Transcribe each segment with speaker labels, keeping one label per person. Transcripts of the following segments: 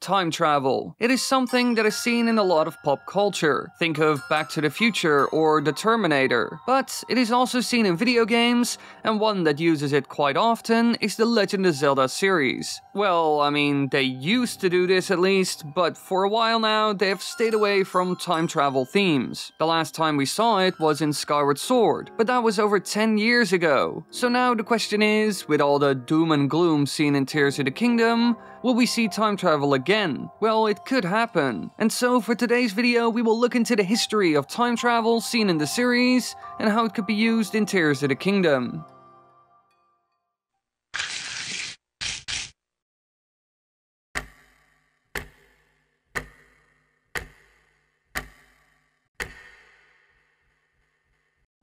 Speaker 1: Time travel. It is something that is seen in a lot of pop culture. Think of Back to the Future or The Terminator. But it is also seen in video games, and one that uses it quite often is the Legend of Zelda series. Well, I mean, they used to do this at least, but for a while now they have stayed away from time travel themes. The last time we saw it was in Skyward Sword, but that was over 10 years ago. So now the question is, with all the doom and gloom seen in Tears of the Kingdom, will we see time travel again? Well, it could happen. And so for today's video, we will look into the history of time travel seen in the series and how it could be used in Tears of the Kingdom.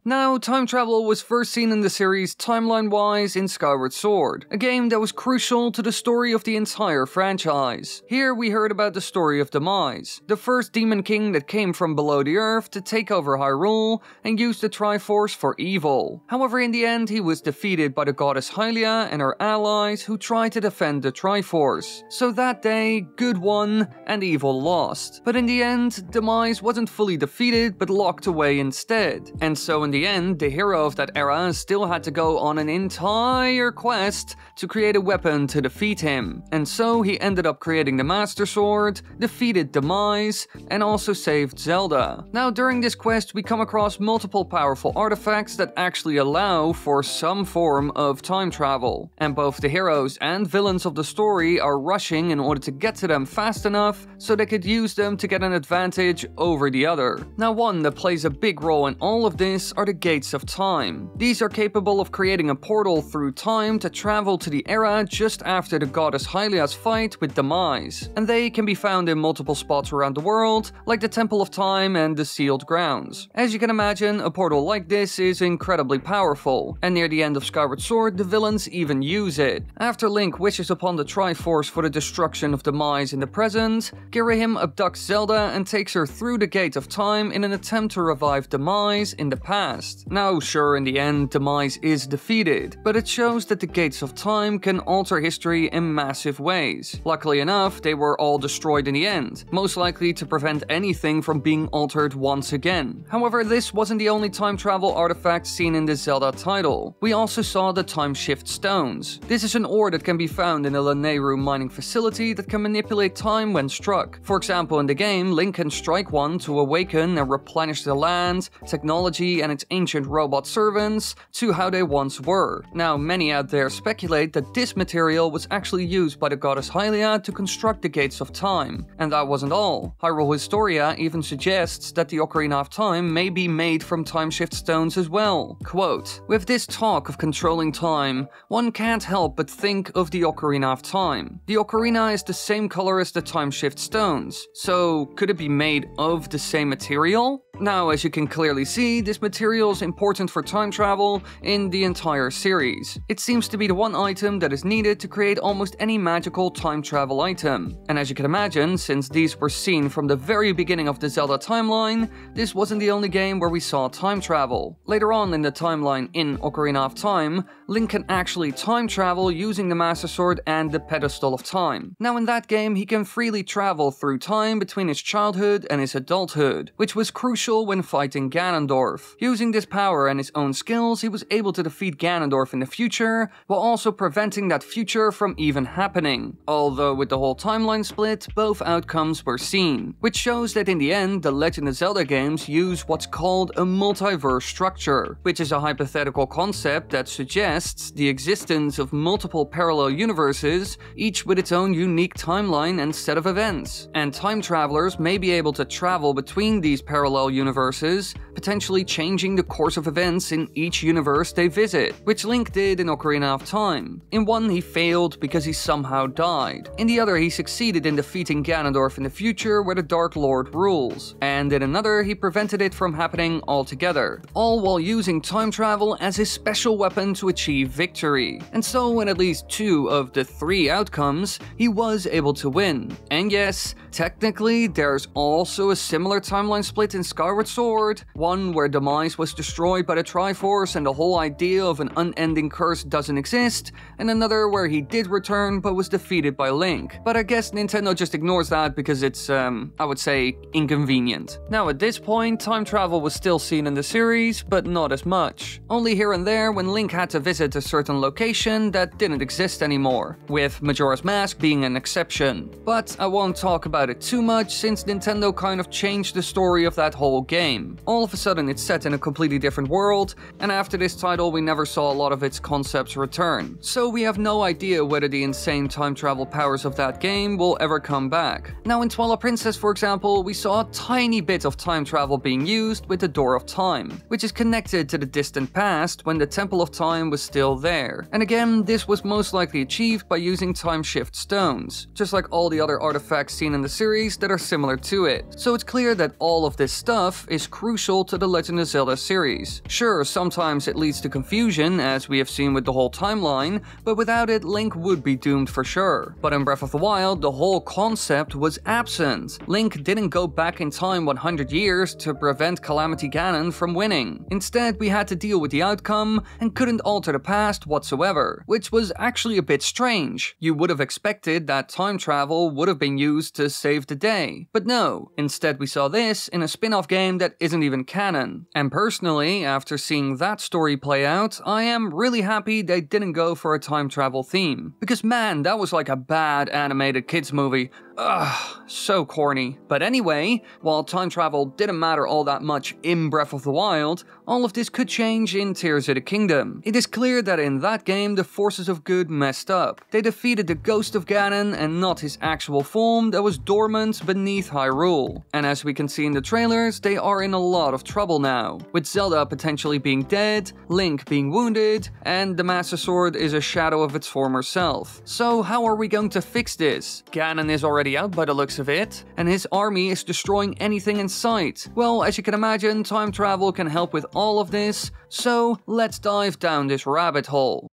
Speaker 1: Now, time travel was first seen in the series timeline-wise in Skyward Sword, a game that was crucial to the story of the entire franchise. Here we heard about the story of Demise, the first demon king that came from below the earth to take over Hyrule and use the Triforce for evil. However, in the end he was defeated by the goddess Hylia and her allies who tried to defend the Triforce. So that day, good won and evil lost. But in the end, Demise wasn't fully defeated but locked away instead. And so in the end, the hero of that era still had to go on an entire quest to create a weapon to defeat him. And so he ended up creating the Master Sword, defeated Demise, and also saved Zelda. Now during this quest we come across multiple powerful artifacts that actually allow for some form of time travel. And both the heroes and villains of the story are rushing in order to get to them fast enough so they could use them to get an advantage over the other. Now one that plays a big role in all of this are the Gates of Time. These are capable of creating a portal through time to travel to the era just after the goddess Hylia's fight with Demise, and they can be found in multiple spots around the world, like the Temple of Time and the Sealed Grounds. As you can imagine, a portal like this is incredibly powerful, and near the end of Skyward Sword, the villains even use it. After Link wishes upon the Triforce for the destruction of Demise in the present, Girahim abducts Zelda and takes her through the Gate of Time in an attempt to revive Demise in the past. Now sure, in the end Demise is defeated, but it shows that the Gates of Time can alter history in massive ways. Luckily enough, they were all destroyed in the end, most likely to prevent anything from being altered once again. However, this wasn't the only time travel artifact seen in the Zelda title. We also saw the Time Shift Stones. This is an ore that can be found in a Lanayru mining facility that can manipulate time when struck. For example, in the game, Link can strike one to awaken and replenish the land, technology, and its ancient robot servants to how they once were. Now, many out there speculate that this material was actually used by the goddess Hylia to construct the Gates of Time. And that wasn't all. Hyrule Historia even suggests that the Ocarina of Time may be made from time shift stones as well. Quote, "With this talk of controlling time, one can't help but think of the Ocarina of Time. The Ocarina is the same color as the time shift stones, so could it be made of the same material?" Now, as you can clearly see, this material is important for time travel in the entire series. It seems to be the one item that is needed to create almost any magical time travel item. And as you can imagine, since these were seen from the very beginning of the Zelda timeline, this wasn't the only game where we saw time travel. Later on in the timeline in Ocarina of Time, Link can actually time travel using the Master Sword and the Pedestal of Time. Now in that game, he can freely travel through time between his childhood and his adulthood, which was crucial when fighting Ganondorf. Using this power and his own skills, he was able to defeat Ganondorf in the future, while also preventing that future from even happening. Although with the whole timeline split, both outcomes were seen, which shows that in the end, the Legend of Zelda games use what's called a multiverse structure, which is a hypothetical concept that suggests the existence of multiple parallel universes, each with its own unique timeline and set of events. And time travelers may be able to travel between these parallel universes, potentially changing the course of events in each universe they visit, which Link did in Ocarina of Time. In one he failed because he somehow died. In the other he succeeded in defeating Ganondorf in the future where the Dark Lord rules. And in another he prevented it from happening altogether. All while using time travel as his special weapon to achieve victory. And so in at least 2 of the 3 outcomes, he was able to win. And yes, technically there's also a similar timeline split in Skyward Skyward Sword, one where Demise was destroyed by the Triforce and the whole idea of an unending curse doesn't exist, and another where he did return but was defeated by Link. But I guess Nintendo just ignores that because it's, I would say, inconvenient. Now at this point, time travel was still seen in the series, but not as much. Only here and there when Link had to visit a certain location that didn't exist anymore, with Majora's Mask being an exception. But I won't talk about it too much since Nintendo kind of changed the story of that whole game. All of a sudden it's set in a completely different world, and after this title we never saw a lot of its concepts return. So we have no idea whether the insane time travel powers of that game will ever come back. Now in Twilight Princess, for example, we saw a tiny bit of time travel being used with the Door of Time, which is connected to the distant past when the Temple of Time was still there. And again, this was most likely achieved by using time shift stones, just like all the other artifacts seen in the series that are similar to it. So it's clear that all of this stuff is crucial to the Legend of Zelda series. Sure, sometimes it leads to confusion, as we have seen with the whole timeline, but without it, Link would be doomed for sure. But in Breath of the Wild, the whole concept was absent. Link didn't go back in time 100 years to prevent Calamity Ganon from winning. Instead, we had to deal with the outcome and couldn't alter the past whatsoever, which was actually a bit strange. You would have expected that time travel would have been used to save the day. But no, instead we saw this in a spin-off game that isn't even canon. And personally, after seeing that story play out, I am really happy they didn't go for a time travel theme. Because man, that was like a bad animated kids movie. Ugh, so corny. But anyway, while time travel didn't matter all that much in Breath of the Wild, all of this could change in Tears of the Kingdom. It is clear that in that game the forces of good messed up. They defeated the ghost of Ganon and not his actual form that was dormant beneath Hyrule. And as we can see in the trailers, they are in a lot of trouble now, with Zelda potentially being dead, Link being wounded, and the Master Sword is a shadow of its former self. So how are we going to fix this? Ganon is already out by the looks of it, and his army is destroying anything in sight. Well, as you can imagine, time travel can help with all of this, so let's dive down this rabbit hole.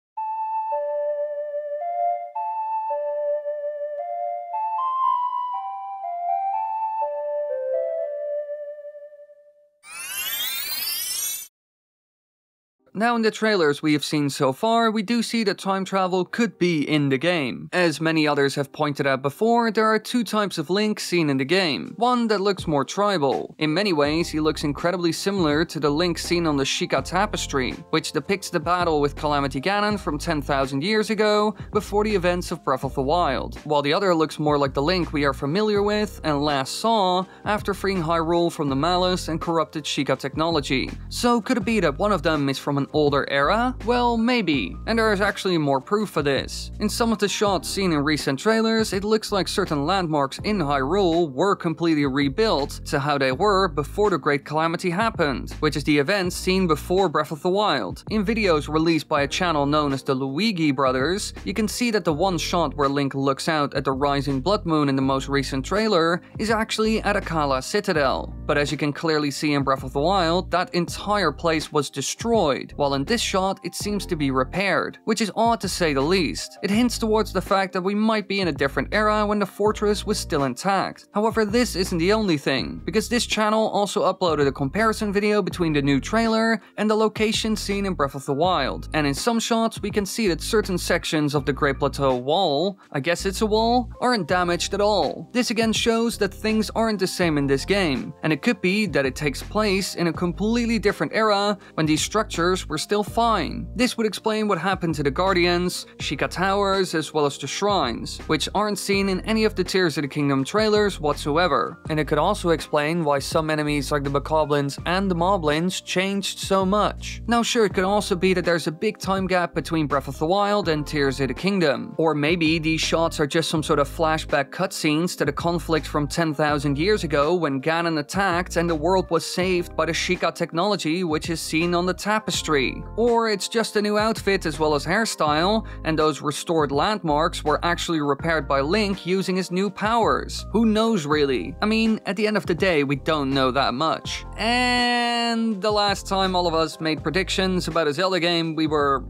Speaker 1: Now in the trailers we have seen so far, we do see that time travel could be in the game. As many others have pointed out before, there are two types of Link seen in the game. One that looks more tribal. In many ways, he looks incredibly similar to the Link seen on the Sheikah Tapestry, which depicts the battle with Calamity Ganon from 10,000 years ago, before the events of Breath of the Wild. While the other looks more like the Link we are familiar with and last saw after freeing Hyrule from the malice and corrupted Sheikah technology. So could it be that one of them is from an older era? Well, maybe, and there is actually more proof for this. In some of the shots seen in recent trailers, it looks like certain landmarks in Hyrule were completely rebuilt to how they were before the Great Calamity happened, which is the events seen before Breath of the Wild. In videos released by a channel known as the Luigi Brothers, you can see that the one shot where Link looks out at the rising blood moon in the most recent trailer is actually at Akkala Citadel. But as you can clearly see in Breath of the Wild, that entire place was destroyed, while in this shot it seems to be repaired, which is odd to say the least. It hints towards the fact that we might be in a different era when the fortress was still intact. However, this isn't the only thing, because this channel also uploaded a comparison video between the new trailer and the location seen in Breath of the Wild, and in some shots we can see that certain sections of the Great Plateau wall, I guess it's a wall, aren't damaged at all. This again shows that things aren't the same in this game, and it could be that it takes place in a completely different era when these structures were still fine. This would explain what happened to the Guardians, Sheikah Towers, as well as the shrines, which aren't seen in any of the Tears of the Kingdom trailers whatsoever. And it could also explain why some enemies like the Bokoblins and the Moblins changed so much. Now sure, it could also be that there's a big time gap between Breath of the Wild and Tears of the Kingdom. Or maybe these shots are just some sort of flashback cutscenes to the conflict from 10,000 years ago when Ganon attacked and the world was saved by the Sheikah technology which is seen on the tapestry. history. Or it's just a new outfit as well as hairstyle, and those restored landmarks were actually repaired by Link using his new powers. Who knows really? I mean, at the end of the day, we don't know that much. And the last time all of us made predictions about a Zelda game, we were,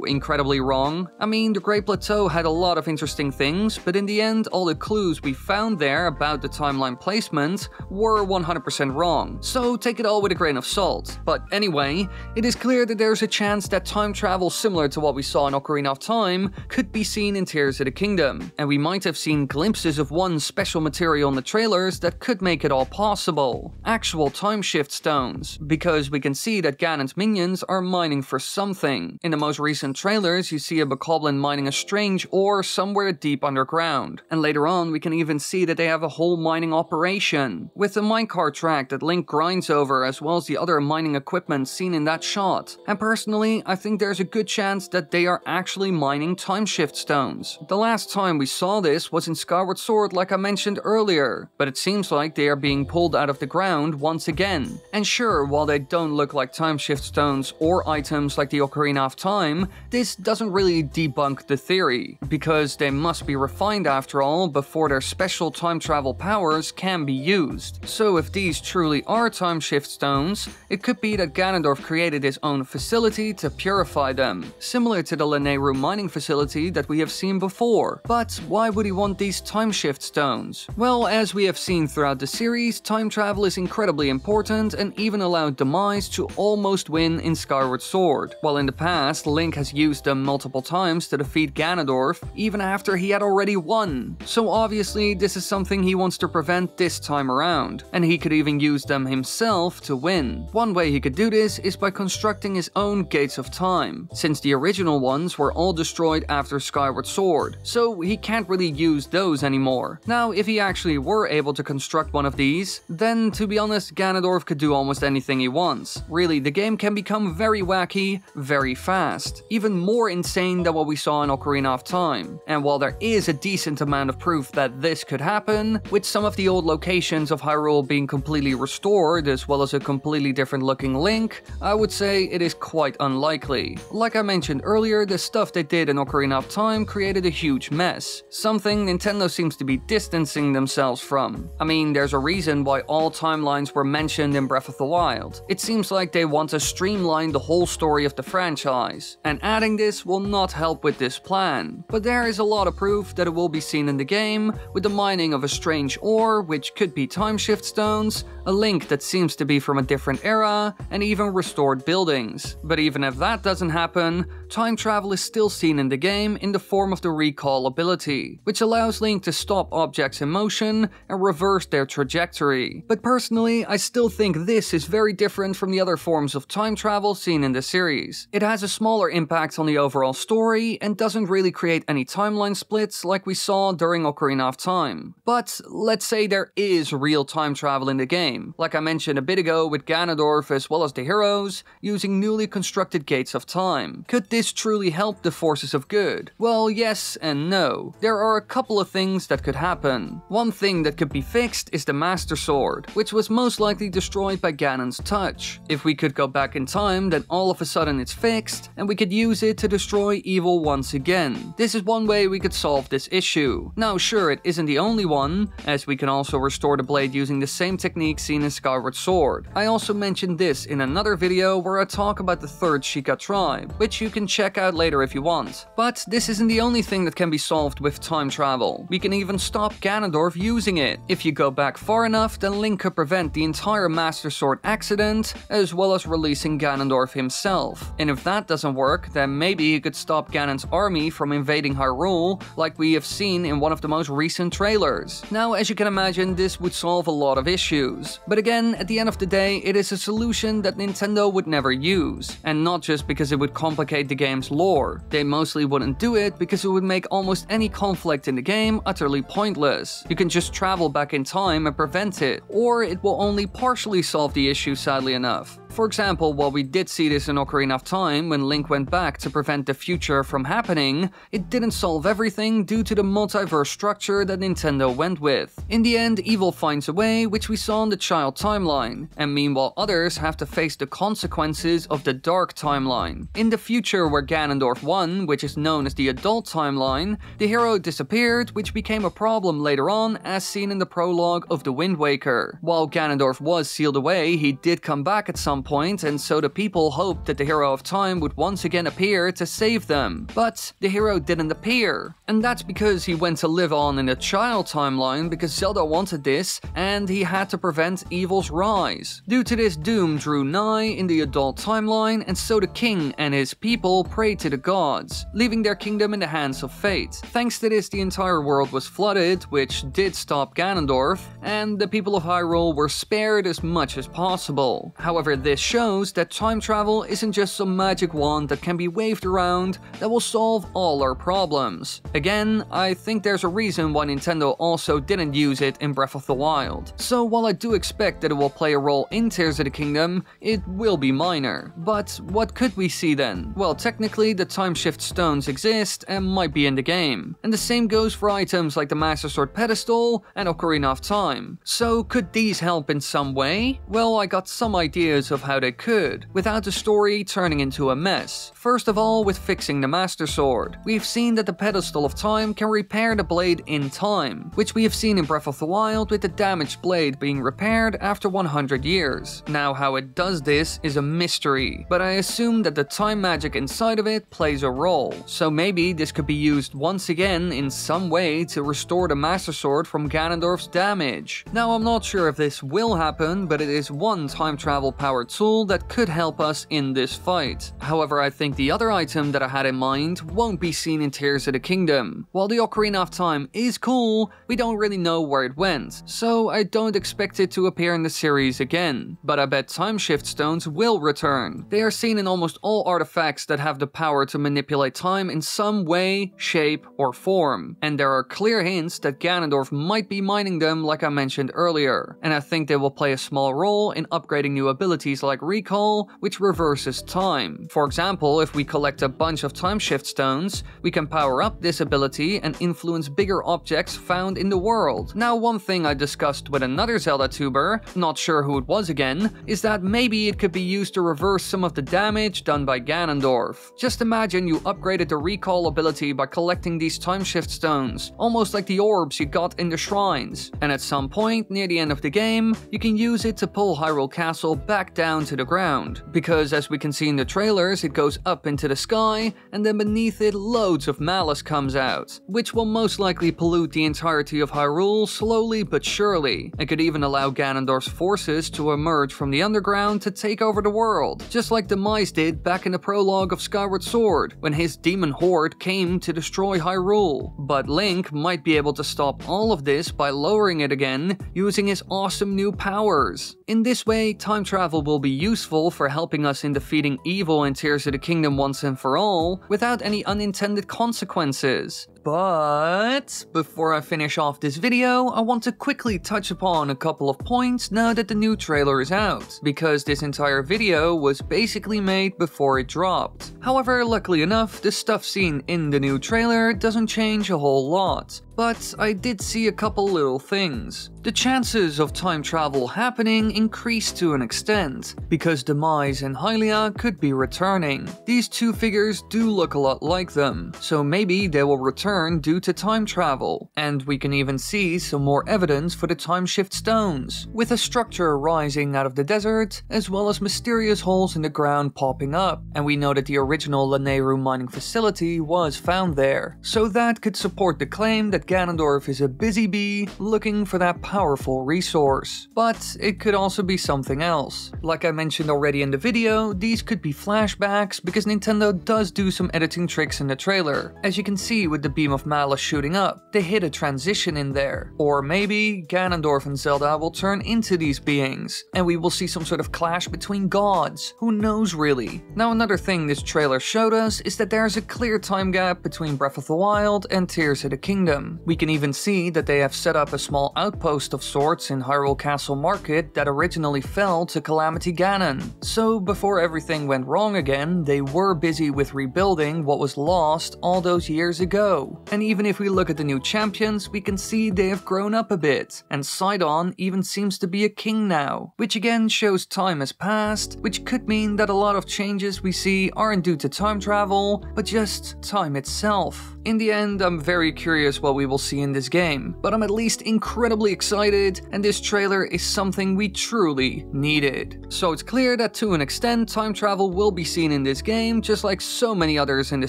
Speaker 1: incredibly wrong. I mean, the Great Plateau had a lot of interesting things, but in the end, all the clues we found there about the timeline placement were 100% wrong. So take it all with a grain of salt. But anyway, it is clear that there's a chance that time travel similar to what we saw in Ocarina of Time could be seen in Tears of the Kingdom, and we might have seen glimpses of one special material in the trailers that could make it all possible. Actual time shift stones, because we can see that Ganon's minions are mining for something. In the most recent trailers, you see a Bokoblin mining a strange ore somewhere deep underground, and later on we can even see that they have a whole mining operation, with a minecart track that Link grinds over as well as the other mining equipment seen in that shot. And personally, I think there's a good chance that they are actually mining time shift stones. The last time we saw this was in Skyward Sword, like I mentioned earlier, but it seems like they are being pulled out of the ground once again. And sure, while they don't look like time shift stones or items like the Ocarina of Time, this doesn't really debunk the theory, because they must be refined after all before their special time travel powers can be used. So if these truly are time shift stones, it could be that Ganondorf created his own facility to purify them, similar to the Lanayru mining facility that we have seen before. But why would he want these time shift stones? Well, as we have seen throughout the series, time travel is incredibly important and even allowed Demise to almost win in Skyward Sword, while in the past Link has used them multiple times to defeat Ganondorf, even after he had already won. So obviously this is something he wants to prevent this time around, and he could even use them himself to win. One way he could do this is by constructing his own Gates of Time, since the original ones were all destroyed after Skyward Sword, so he can't really use those anymore. Now, if he actually were able to construct one of these, then to be honest, Ganondorf could do almost anything he wants. Really, the game can become very wacky, very fast, even more insane than what we saw in Ocarina of Time. And while there is a decent amount of proof that this could happen, with some of the old locations of Hyrule being completely restored as well as a completely different looking Link, I would say it is quite unlikely. Like I mentioned earlier, the stuff they did in Ocarina of Time created a huge mess, something Nintendo seems to be distancing themselves from. I mean, there's a reason why all timelines were mentioned in Breath of the Wild. It seems like they want to streamline the whole story of the franchise, and adding this will not help with this plan. But there is a lot of proof that it will be seen in the game, with the mining of a strange ore, which could be time shift stones, a Link that seems to be from a different era, and even restored buildings. But even if that doesn't happen, time travel is still seen in the game in the form of the recall ability, which allows Link to stop objects in motion and reverse their trajectory. But personally, I still think this is very different from the other forms of time travel seen in the series. It has a smaller impact on the overall story and doesn't really create any timeline splits like we saw during Ocarina of Time. But let's say there is real time travel in the game, like I mentioned a bit ago with Ganondorf as well as the heroes, using newly constructed Gates of Time. Could this truly help the forces of good? Well, yes and no. There are a couple of things that could happen. One thing that could be fixed is the Master Sword, which was most likely destroyed by Ganon's touch. If we could go back in time, then all of a sudden it's fixed, and we could use it to destroy evil once again. This is one way we could solve this issue. Now sure, it isn't the only one, as we can also restore the blade using the same technique seen in Skyward Sword. I also mentioned this in another video where I talk about the third Sheikah tribe, which you can check out later if you want. But this isn't the only thing that can be solved with time travel. We can even stop Ganondorf using it. If you go back far enough, then Link could prevent the entire Master Sword accident, as well as releasing Ganondorf himself. And if that doesn't work, then maybe he could stop Ganon's army from invading Hyrule, like we have seen in one of the most recent trailers. Now, as you can imagine, this would solve a lot of issues. But again, at the end of the day, it is a solution that Nintendo would never use. And not just because it would complicate the game's lore. They mostly wouldn't do it because it would make almost any conflict in the game utterly pointless. You can just travel back in time and prevent it, or it will only partially solve the issue, sadly enough. For example, while we did see this in Ocarina of Time when Link went back to prevent the future from happening, it didn't solve everything due to the multiverse structure that Nintendo went with. In the end, evil finds a way, which we saw in the child timeline, and meanwhile others have to face the consequences consequences of the Dark Timeline. In the future where Ganondorf won, which is known as the Adult Timeline, the hero disappeared, which became a problem later on as seen in the prologue of The Wind Waker. While Ganondorf was sealed away, he did come back at some point, and so the people hoped that the Hero of Time would once again appear to save them. But the hero didn't appear, and that's because he went to live on in the Child Timeline because Zelda wanted this, and he had to prevent evil's rise. Due to this, doom drew nigh in the Adult Timeline, and so the king and his people prayed to the gods, leaving their kingdom in the hands of fate. Thanks to this, the entire world was flooded, which did stop Ganondorf, and the people of Hyrule were spared as much as possible. However, this shows that time travel isn't just some magic wand that can be waved around that will solve all our problems. Again, I think there's a reason why Nintendo also didn't use it in Breath of the Wild. So while I do expect that it will play a role in Tears of the Kingdom, it will be minor. But what could we see then? Well, technically the Time Shift Stones exist and might be in the game. And the same goes for items like the Master Sword Pedestal and Ocarina of Time. So could these help in some way? Well, I got some ideas of how they could, without the story turning into a mess. First of all, with fixing the Master Sword. We've seen that the Pedestal of Time can repair the blade in time, which we have seen in Breath of the Wild with the damaged blade being repaired after 100 years. Now how it does this is a mystery, but I assume that the time magic inside of it plays a role. So maybe this could be used once again in some way to restore the Master Sword from Ganondorf's damage. Now I'm not sure if this will happen, but it is one time travel powered tool that could help us in this fight. However, I think the other item that I had in mind won't be seen in Tears of the Kingdom. While the Ocarina of Time is cool, we don't really know where it went, so I don't expect it to appear in the series again. But I bet Time Shift Stones will return. They are seen in almost all artifacts that have the power to manipulate time in some way, shape, or form. And there are clear hints that Ganondorf might be mining them like I mentioned earlier. And I think they will play a small role in upgrading new abilities like Recall, which reverses time. For example, if we collect a bunch of Time Shift Stones, we can power up this ability and influence bigger objects found in the world. Now, one thing I discussed with another Zelda tuber, not sure who it was again, is that maybe it could be used to reverse some of the damage done by Ganondorf. Just imagine you upgraded the Recall ability by collecting these Time Shift Stones, almost like the orbs you got in the shrines. And at some point near the end of the game, you can use it to pull Hyrule Castle back down to the ground. Because as we can see in the trailers, it goes up into the sky, and then beneath it loads of malice comes out, which will most likely pollute the entirety of Hyrule slowly but surely. It could even allow Ganondorf's forces to emerge from the underground to take over the world, just like Demise did back in the prologue of Skyward Sword, when his demon horde came to destroy Hyrule. But Link might be able to stop all of this by lowering it again, using his awesome new powers. In this way, time travel will be useful for helping us in defeating evil in Tears of the Kingdom once and for all, without any unintended consequences. But before I finish off this video, I want to quickly touch upon a couple of points now that the new trailer is out, because this entire video was basically made before it dropped. However, luckily enough, the stuff seen in the new trailer doesn't change a whole lot. But I did see a couple little things. The chances of time travel happening increased to an extent, because Demise and Hylia could be returning. These two figures do look a lot like them, so maybe they will return due to time travel. And we can even see some more evidence for the Time Shift Stones, with a structure rising out of the desert, as well as mysterious holes in the ground popping up. And we know that the original Lanayru mining facility was found there, so that could support the claim that Ganondorf is a busy bee looking for that powerful resource. But it could also be something else. Like I mentioned already in the video, these could be flashbacks because Nintendo does do some editing tricks in the trailer. As you can see with the beam of malice shooting up, they hit a transition in there. Or maybe Ganondorf and Zelda will turn into these beings, and we will see some sort of clash between gods. Who knows really? Now, another thing this trailer showed us is that there's a clear time gap between Breath of the Wild and Tears of the Kingdom. game. We can even see that they have set up a small outpost of sorts in Hyrule Castle Market that originally fell to Calamity Ganon. So before everything went wrong again, they were busy with rebuilding what was lost all those years ago. And even if we look at the new champions, we can see they have grown up a bit, and Sidon even seems to be a king now, which again shows time has passed, which could mean that a lot of changes we see aren't due to time travel, but just time itself. In the end, I'm very curious what we will see in this game, but I'm at least incredibly excited, and this trailer is something we truly needed. So it's clear that to an extent, time travel will be seen in this game, just like so many others in the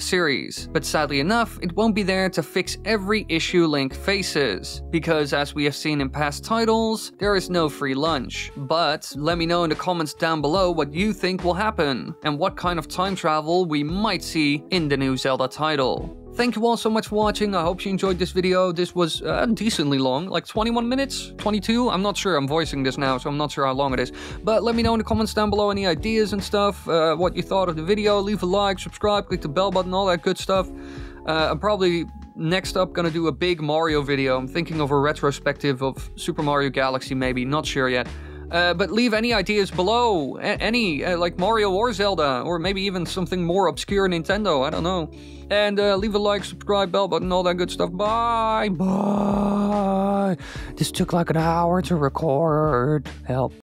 Speaker 1: series. But sadly enough, it won't be there to fix every issue Link faces, because as we have seen in past titles, there is no free lunch. But let me know in the comments down below what you think will happen, and what kind of time travel we might see in the new Zelda title. Thank you all so much for watching. I hope you enjoyed this video. This was decently long, like 21 minutes, 22. I'm not sure. I'm voicing this now, so I'm not sure how long it is. But let me know in the comments down below any ideas and stuff, what you thought of the video. Leave a like, subscribe, click the bell button, all that good stuff. I'm probably next up gonna do a big Mario video. I'm thinking of a retrospective of Super Mario Galaxy, maybe. Not sure yet. But leave any ideas below, any, like Mario or Zelda, or maybe even something more obscure Nintendo, I don't know. And leave a like, subscribe, bell button, all that good stuff. Bye! Bye! This took like an hour to record. Help.